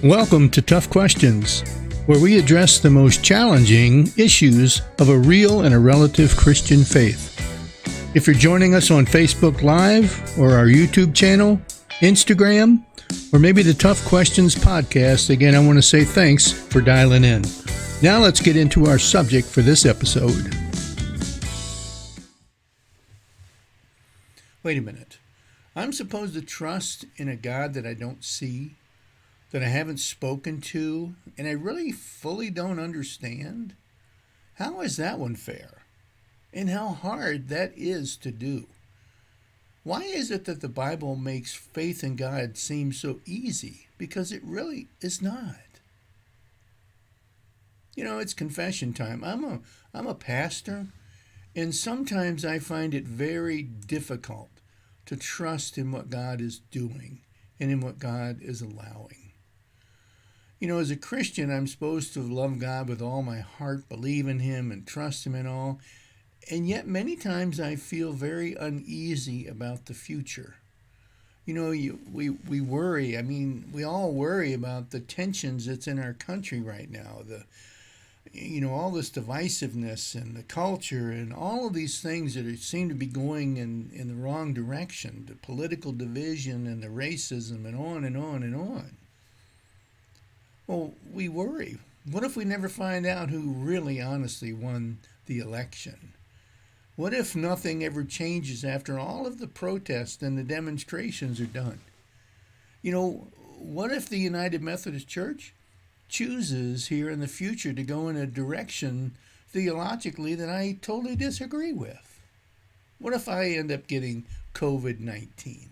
Welcome to Tough Questions, where we address the most challenging issues of a real and a relative Christian faith. If you're joining us on Facebook Live or our YouTube channel, Instagram, or maybe the Tough Questions podcast, again, I want to say thanks for dialing in. Now let's get into our subject for this episode. Wait a minute. I'm supposed to trust in a God that I don't see, that I haven't spoken to, and I really fully don't understand? How is that one fair? And how hard that is to do? Why is it that the Bible makes faith in God seem so easy? Because it really is not. You know, it's confession time. I'm a pastor, and sometimes I find it very difficult to trust in what God is doing and in what God is allowing. You know, as a Christian, I'm supposed to love God with all my heart, believe in Him, and trust Him in all. And yet, many times I feel very uneasy about the future. You know, we worry. I mean, we all worry about the tensions that's in our country right now. All this divisiveness and the culture and all of these things that seem to be going in the wrong direction. The political division and the racism and on and on and on. Well, we worry. What if we never find out who really honestly won the election? What if nothing ever changes after all of the protests and the demonstrations are done? You know, what if the United Methodist Church chooses here in the future to go in a direction theologically that I totally disagree with? What if I end up getting COVID-19?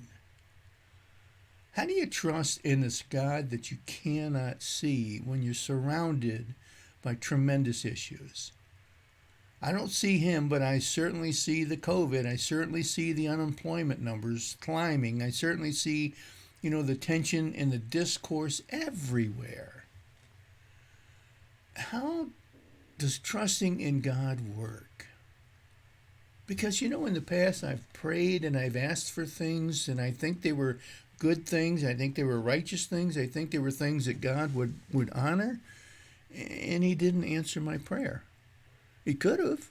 How do you trust in this God that you cannot see when you're surrounded by tremendous issues? I don't see Him, but I certainly see the COVID. I certainly see the unemployment numbers climbing. I certainly see, the tension in the discourse everywhere. How does trusting in God work? Because, in the past I've prayed and I've asked for things, and I think they were good things. I think they were righteous things. I think they were things that God would honor, and He didn't answer my prayer. He could have,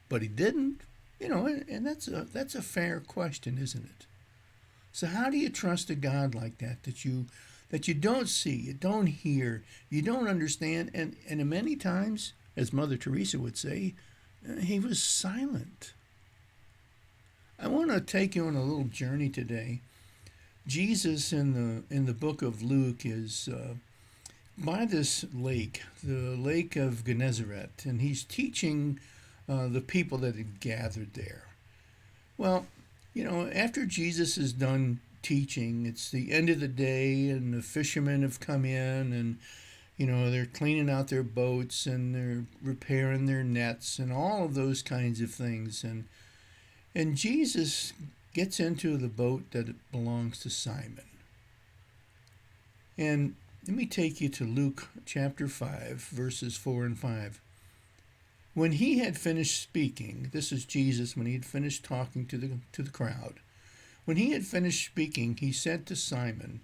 but He didn't. And that's a fair question, isn't it? So how do you trust a God like that you don't see, you don't hear, you don't understand, and many times, as Mother Teresa would say, He was silent. I want to take you on a little journey today. Jesus in the book of Luke is by this lake, the lake of Gennesaret, and He's teaching the people that had gathered there. Well, after Jesus is done teaching, it's the end of the day, and the fishermen have come in, and they're cleaning out their boats, and they're repairing their nets, and all of those kinds of things, and Jesus gets into the boat that belongs to Simon. And let me take you to Luke chapter 5, verses 4 and 5. When He had finished speaking, this is Jesus when He had finished talking to the crowd. When He had finished speaking, He said to Simon,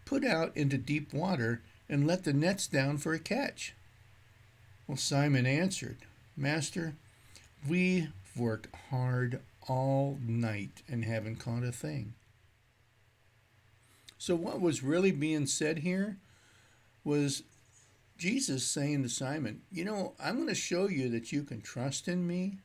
"Put out into deep water and let the nets down for a catch." Well, Simon answered, "Master, we've worked hard all night and haven't caught a thing." So what was really being said here was Jesus saying to Simon, I'm going to show you that you can trust in me.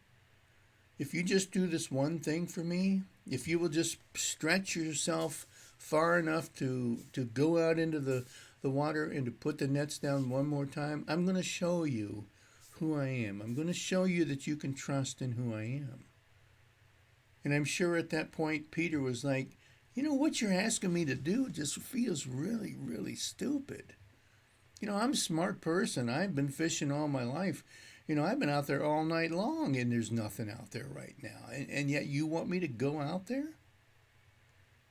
If you just do this one thing for me, if you will just stretch yourself far enough to go out into the water and to put the nets down one more time, I'm going to show you who I am. I'm going to show you that you can trust in who I am. And I'm sure at that point, Peter was like, what you're asking me to do just feels really, really stupid. I'm a smart person. I've been fishing all my life. I've been out there all night long, and there's nothing out there right now. And yet you want me to go out there?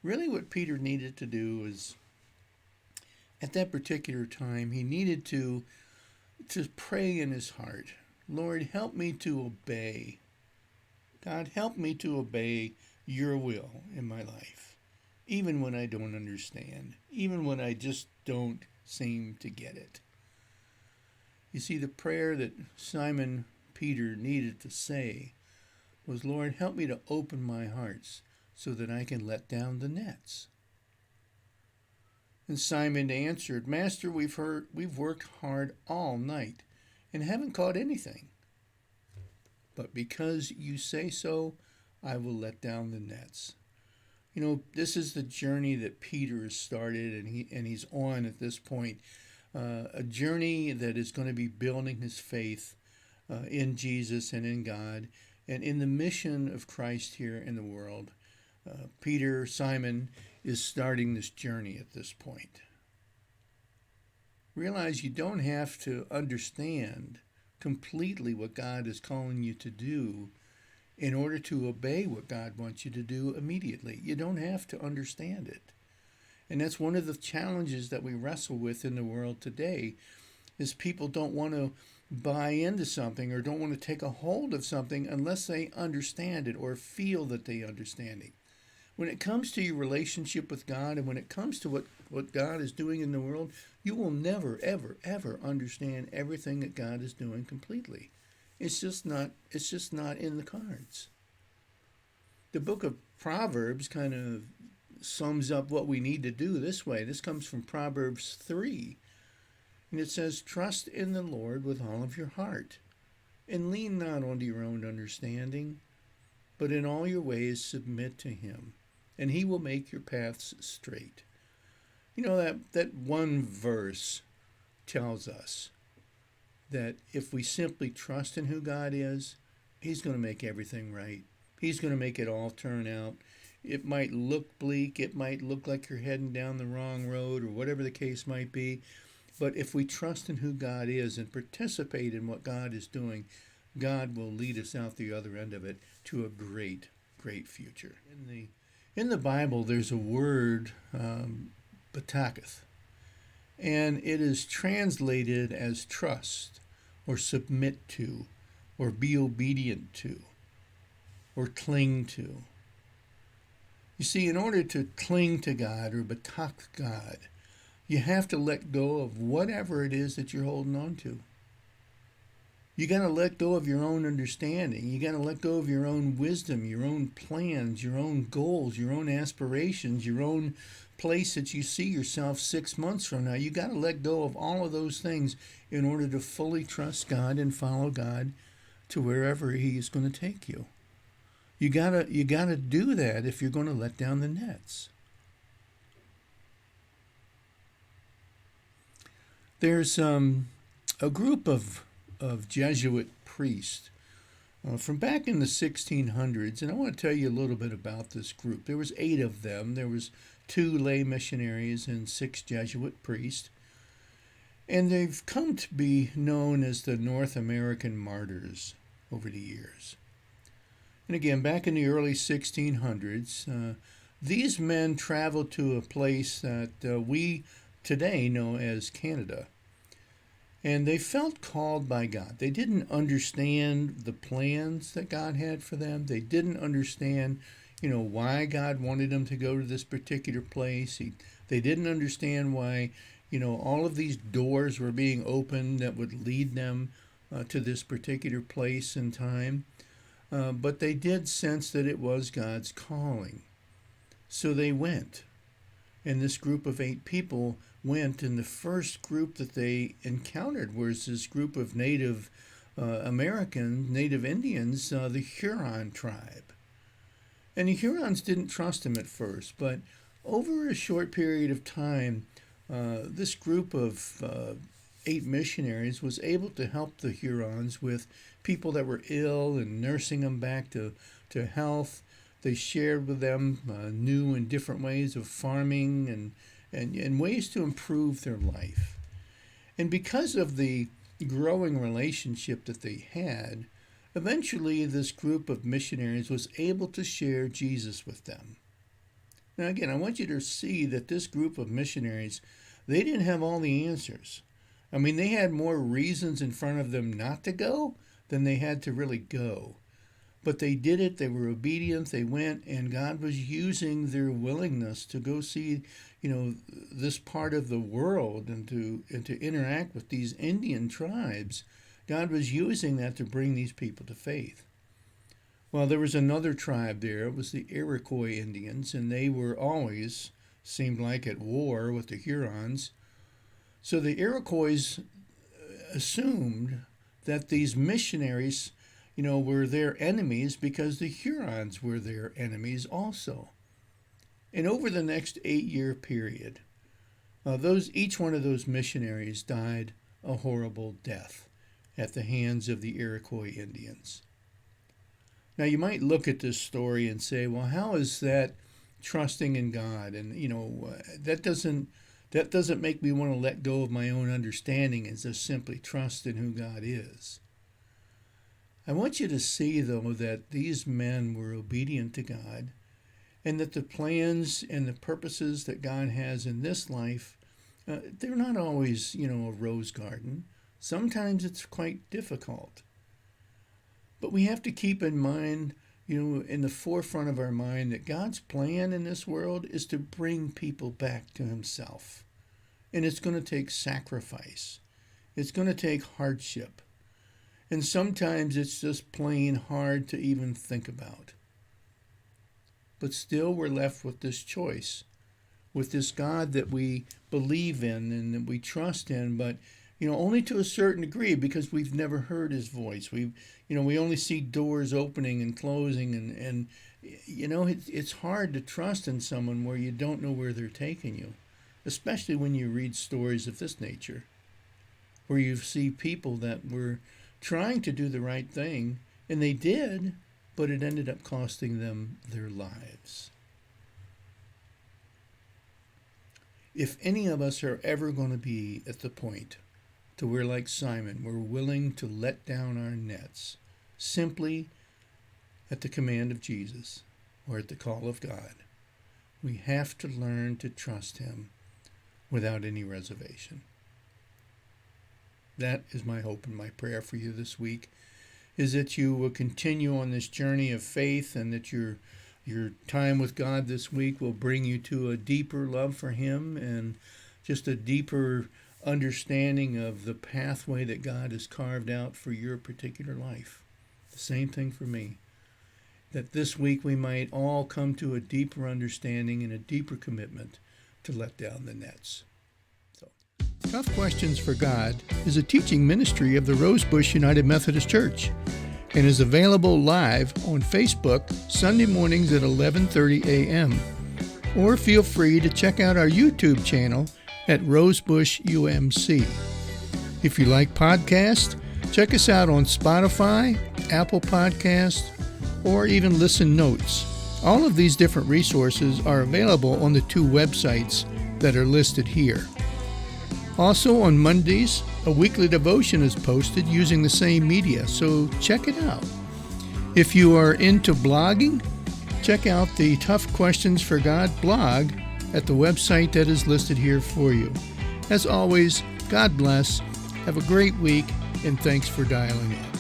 Really what Peter needed to do is, at that particular time, he needed to pray in his heart, "Lord, help me to obey. God, help me to obey your will in my life, even when I don't understand, even when I just don't seem to get it. You see, the prayer that Simon Peter needed to say was, Lord, help me to open my hearts so that I can let down the nets. And Simon answered, Master, we've worked hard all night and haven't caught anything. But because you say so, I will let down the nets. You know, this is the journey that Peter has started, and he's on at this point. A journey that is going to be building his faith in Jesus and in God and in the mission of Christ here in the world. Simon, is starting this journey at this point. Realize you don't have to understand completely what God is calling you to do in order to obey what God wants you to do immediately. You don't have to understand it. And that's one of the challenges that we wrestle with in the world today, is people don't want to buy into something or don't want to take a hold of something unless they understand it or feel that they understand it. When it comes to your relationship with God and when it comes to what God is doing in the world, you will never, ever, ever understand everything that God is doing completely. It's just not in the cards. The book of Proverbs kind of sums up what we need to do this way. This comes from Proverbs 3. And it says, trust in the Lord with all of your heart, and lean not onto your own understanding, but in all your ways submit to him, and he will make your paths straight. You know, that one verse tells us that if we simply trust in who God is, he's going to make everything right. He's going to make it all turn out. It might look bleak. It might look like you're heading down the wrong road or whatever the case might be. But if we trust in who God is and participate in what God is doing, God will lead us out the other end of it to a great, great future. In the Bible, there's a word, bataketh, and it is translated as trust or submit to or be obedient to or cling to. You see, in order to cling to God or batak God, you have to let go of whatever it is that you're holding on to. You got to let go of your own understanding. You got to let go of your own wisdom, your own plans, your own goals, your own aspirations, your own place that you see yourself 6 months from now. You got to let go of all of those things in order to fully trust God and follow God to wherever he is going to take you. You got to do that if you're going to let down the nets. There's a group of Jesuit priests from back in the 1600s, and I want to tell you a little bit about this group. There was 8 of them. There was 2 lay missionaries and 6 Jesuit priests, and they've come to be known as the North American martyrs over the years. And again, back in the early 1600s, these men traveled to a place that we today know as Canada. And they felt called by God. They didn't understand the plans that God had for them. They didn't understand, why God wanted them to go to this particular place. They didn't understand why, all of these doors were being opened that would lead them to this particular place and time. But they did sense that it was God's calling. So they went. And this group of 8 people went, and the first group that they encountered was this group of Native Indians, the Huron tribe. And the Hurons didn't trust them at first, but over a short period of time, this group of 8 missionaries was able to help the Hurons with people that were ill and nursing them back to health. They shared with them new and different ways of farming and ways to improve their life. And because of the growing relationship that they had, eventually this group of missionaries was able to share Jesus with them. Now again, I want you to see that this group of missionaries, they didn't have all the answers. I mean, they had more reasons in front of them not to go than they had to really go. But they did it. They were obedient. They went, and God was using their willingness to go see, this part of the world and to interact with these Indian tribes. God was using that to bring these people to faith. Well, there was another tribe there. It was the Iroquois Indians, and they were always, seemed like, at war with the Hurons. So the Iroquois assumed that these missionaries, were their enemies because the Hurons were their enemies also. And over the next 8-year period, each one of those missionaries died a horrible death at the hands of the Iroquois Indians. Now, you might look at this story and say, well, how is that trusting in God? And, that doesn't make me want to let go of my own understanding and just simply trust in who God is. I want you to see, though, that these men were obedient to God and that the plans and the purposes that God has in this life, they're not always, a rose garden. Sometimes it's quite difficult. But we have to keep in mind, in the forefront of our mind, that God's plan in this world is to bring people back to himself. And it's going to take sacrifice. It's going to take hardship. And sometimes it's just plain hard to even think about. But still we're left with this choice, with this God that we believe in and that we trust in, but only to a certain degree, because we've never heard his voice. We only see doors opening and closing, and it's hard to trust in someone where you don't know where they're taking you, especially when you read stories of this nature, where you see people that were trying to do the right thing, and they did, but it ended up costing them their lives. If any of us are ever going to be at the point to where, like Simon, we're willing to let down our nets simply at the command of Jesus or at the call of God, we have to learn to trust him without any reservation. That is my hope and my prayer for you this week, is that you will continue on this journey of faith and that your time with God this week will bring you to a deeper love for him and just a deeper understanding of the pathway that God has carved out for your particular life. The same thing for me. That this week we might all come to a deeper understanding and a deeper commitment to let down the nets. Tough Questions for God is a teaching ministry of the Rosebush United Methodist Church and is available live on Facebook Sunday mornings at 11:30 a.m. Or feel free to check out our YouTube channel at Rosebush UMC. If you like podcasts, check us out on Spotify, Apple Podcasts, or even Listen Notes. All of these different resources are available on the 2 websites that are listed here. Also on Mondays, a weekly devotion is posted using the same media, so check it out. If you are into blogging, check out the Tough Questions for God blog at the website that is listed here for you. As always, God bless, have a great week, and thanks for dialing in.